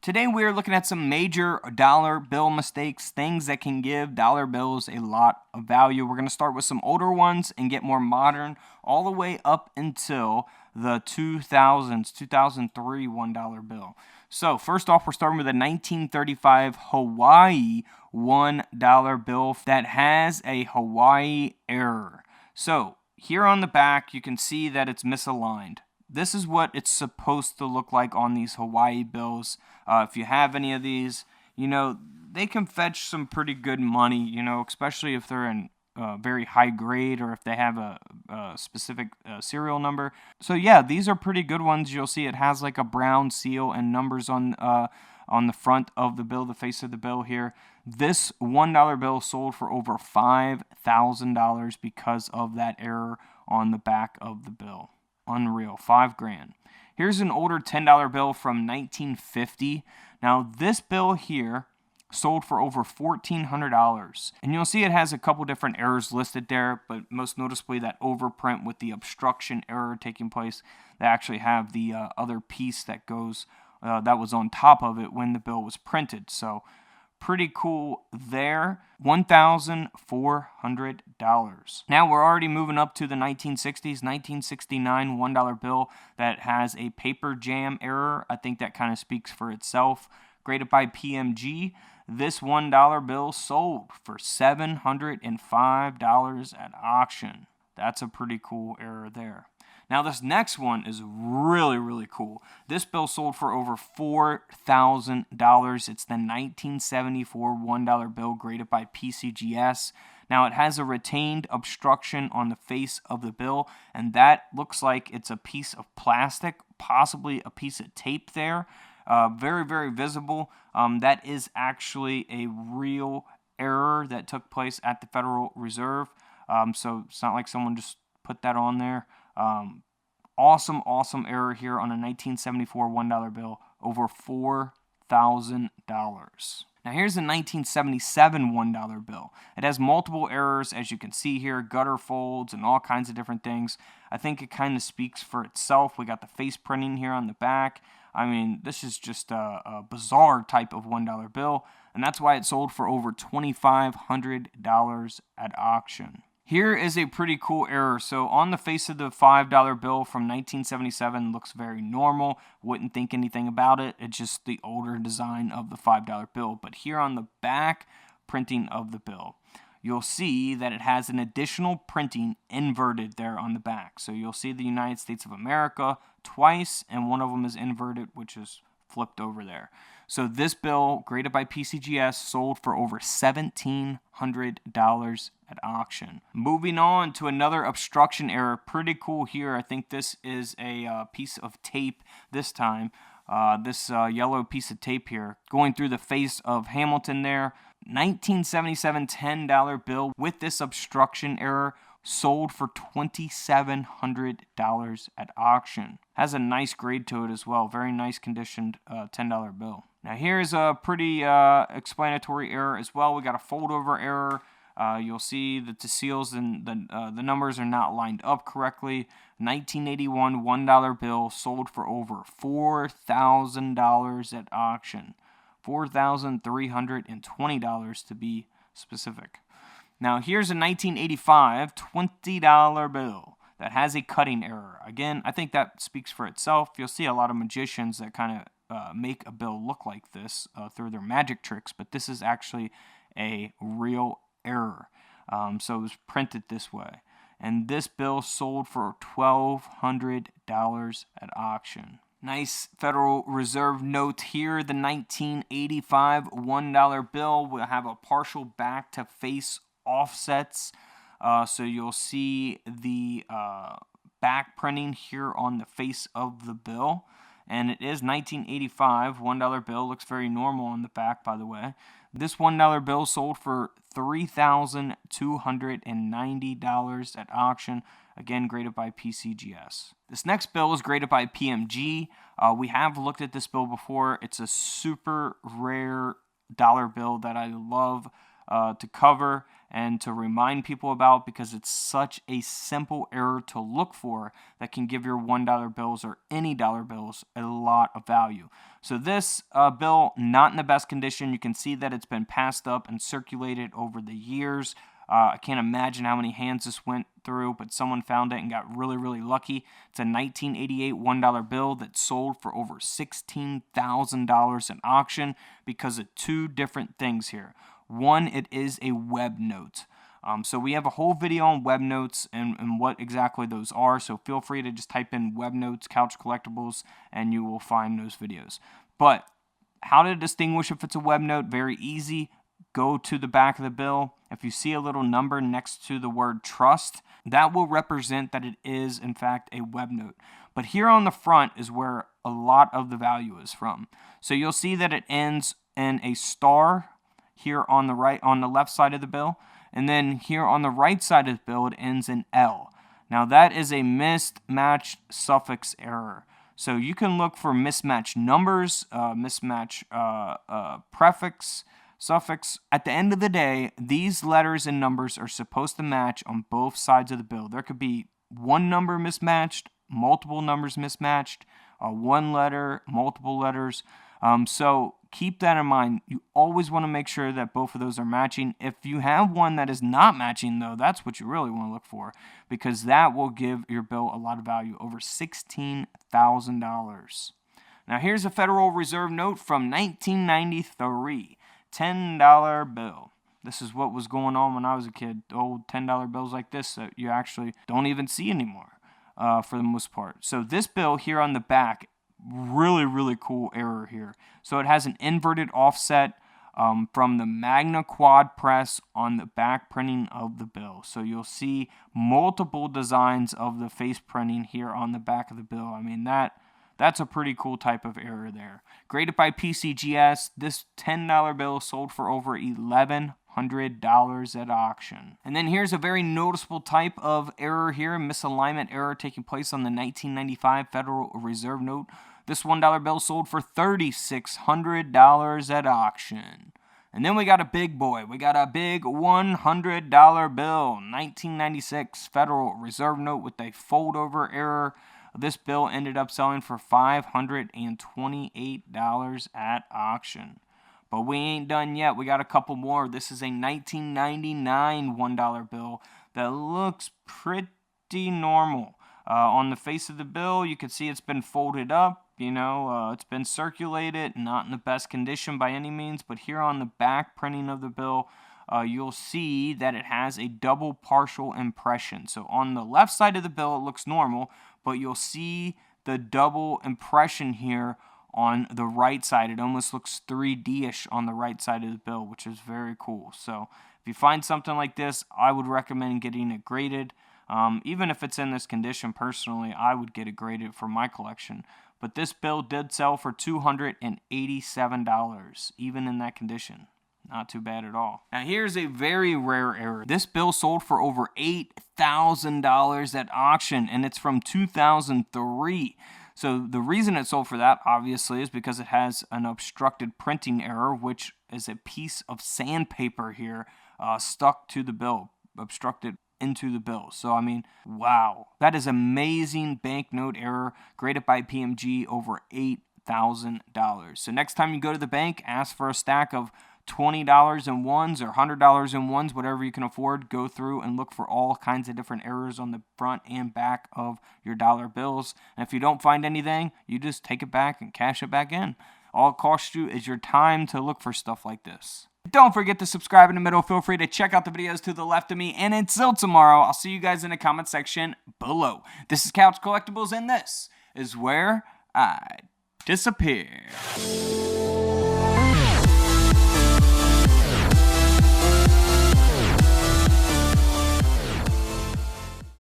Today we are looking at some major dollar bill mistakes, things that can give dollar bills a lot of value. We're going to start with some older ones and get more modern all the way up until the 2000s, 2003 $1 bill. So first off, we're starting with a 1935 Hawaii $1 bill that has a Hawaii error. So here on the back, you can see that it's misaligned. This is what it's supposed to look like on these Hawaii bills. If you have any of these, they can fetch some pretty good money, especially if they're in very high grade or if they have a specific serial number. So yeah, these are pretty good ones. You'll see it has like a brown seal and numbers on the front of the bill, the face of the bill here. This $1 bill sold for over $5,000 because of that error on the back of the bill. Unreal, $5,000. Here's an older $10 bill from 1950. Now this bill here sold for over $1,400, and you'll see it has a couple different errors listed there, but most noticeably that overprint with the obstruction error taking place. They actually have the other piece that goes that was on top of it when the bill was printed. So pretty cool there. $1,400. Now we're already moving up to the 1960s. 1969 $1 bill that has a paper jam error. I think that kind of speaks for itself. Graded by PMG. This $1 bill sold for $705 at auction. That's a pretty cool error there. Now this next one is really, really cool. This bill sold for over $4,000. It's the 1974 $1 bill graded by PCGS. Now it has a retained obstruction on the face of the bill, and that looks like it's a piece of plastic, possibly a piece of tape there. Very, very visible. That is actually a real error that took place at the Federal Reserve. So it's not like someone just put that on there. Awesome error here on a 1974 $1 bill, over $4,000. Now here's a 1977 $1 bill. It has multiple errors, as you can see here, gutter folds and all kinds of different things. I think it kind of speaks for itself. We got the face printing here on the back. I mean, this is just a bizarre type of $1 bill, and that's why it sold for over $2,500 at auction. Here is a pretty cool error. So on the face of the $5 bill from 1977 looks very normal. Wouldn't think anything about it. It's just the older design of the $5 bill. But here on the back printing of the bill, you'll see that it has an additional printing inverted there on the back. So you'll see the United States of America twice, and one of them is inverted, which is flipped over there. So this bill, graded by PCGS, sold for over $1,700 at auction. Moving on to another obstruction error. Pretty cool here. I think this is a piece of tape this time. This yellow piece of tape here going through the face of Hamilton there. 1977 $10 bill with this obstruction error sold for $2,700 at auction. Has a nice grade to it as well. Very nice conditioned $10 bill. Now here's a pretty explanatory error as well. We got a fold over error. You'll see that the seals and the numbers are not lined up correctly. 1981 $1 bill sold for over $4,000 at auction. $4,320 to be specific. Now here's a 1985 $20 bill that has a cutting error. Again, I think that speaks for itself. You'll see a lot of magicians that kind of make a bill look like this through their magic tricks, but this is actually a real error. So it was printed this way. And this bill sold for $1,200 at auction. Nice Federal Reserve note here. The 1985 $1 bill will have a partial back to face offsets. So you'll see the back printing here on the face of the bill. And it is 1985 $1 bill. Looks very normal on the back, by the way. This $1 bill sold for $3,290 at auction. Again, graded by PCGS. This next bill is graded by PMG. We have looked at this bill before. It's a super rare dollar bill that I love. to cover and to remind people about, because it's such a simple error to look for that can give your $1 bills or any dollar bills a lot of value. So this bill, not in the best condition. You can see that it's been passed up and circulated over the years. I can't imagine how many hands this went through, but someone found it and got really, really lucky. It's a 1988 $1 bill that sold for over $16,000 in auction because of two different things here. One, it is a web note. So we have a whole video on web notes and what exactly those are. So feel free to just type in web notes, Couch Collectibles, and you will find those videos. But how to distinguish if it's a web note? Very easy. Go to the back of the bill. If you see a little number next to the word trust, that will represent that it is, in fact, a web note. But here on the front is where a lot of the value is from. So you'll see that it ends in a star here on the left side of the bill. And then here on the right side of the bill, it ends in L. Now that is a mismatched suffix error. So you can look for mismatched numbers, mismatched prefix, suffix. At the end of the day, these letters and numbers are supposed to match on both sides of the bill. There could be one number mismatched, multiple numbers mismatched, one letter, multiple letters. So keep that in mind. You always want to make sure that both of those are matching. If you have one that is not matching, though, that's what you really want to look for, because that will give your bill a lot of value, over $16,000. Now here's a Federal Reserve note from 1993, $10 bill. This is what was going on when I was a kid. Old $10 bills like this that you actually don't even see anymore for the most part. So this bill here on the back, really, really cool error here. So it has an inverted offset from the MacLeod press on the back printing of the bill. So you'll see multiple designs of the face printing here on the back of the bill. I mean, that's a pretty cool type of error there. Graded by PCGS, this $10 bill sold for over $1,100 at auction. And then here's a very noticeable type of error here, misalignment error taking place on the 1995 Federal Reserve note. This $1 bill sold for $3,600 at auction. And then we got a big boy. We got a big $100 bill, 1996 Federal Reserve note with a fold-over error. This bill ended up selling for $528 at auction. But we ain't done yet. We got a couple more. This is a 1999 $1 bill that looks pretty normal. On the face of the bill, you can see it's been folded up. It's been circulated, not in the best condition by any means. But here on the back printing of the bill, you'll see that it has a double partial impression. So on the left side of the bill, it looks normal, but you'll see the double impression here on the right side. It almost looks 3D-ish on the right side of the bill, which is very cool. So if you find something like this, I would recommend getting it graded. Even if it's in this condition, personally, I would get it graded for my collection. But this bill did sell for $287, even in that condition. Not too bad at all. Now here's a very rare error. This bill sold for over $8,000 at auction, and it's from 2003. So the reason it sold for that, obviously, is because it has an obstructed printing error, which is a piece of sandpaper here stuck to the bill, obstructed into the bill. So, I mean, wow. That is amazing banknote error, graded by PMG, over $8,000. So next time you go to the bank, ask for a stack of $20 in ones or $100 in ones, whatever you can afford. Go through and look for all kinds of different errors on the front and back of your dollar bills. And if you don't find anything, you just take it back and cash it back in. All it costs you is your time to look for stuff like this. Don't forget to subscribe in the middle. Feel free to check out the videos to the left of me. And until tomorrow, I'll see you guys in the comment section below. This is Couch Collectibles, and this is where I disappear.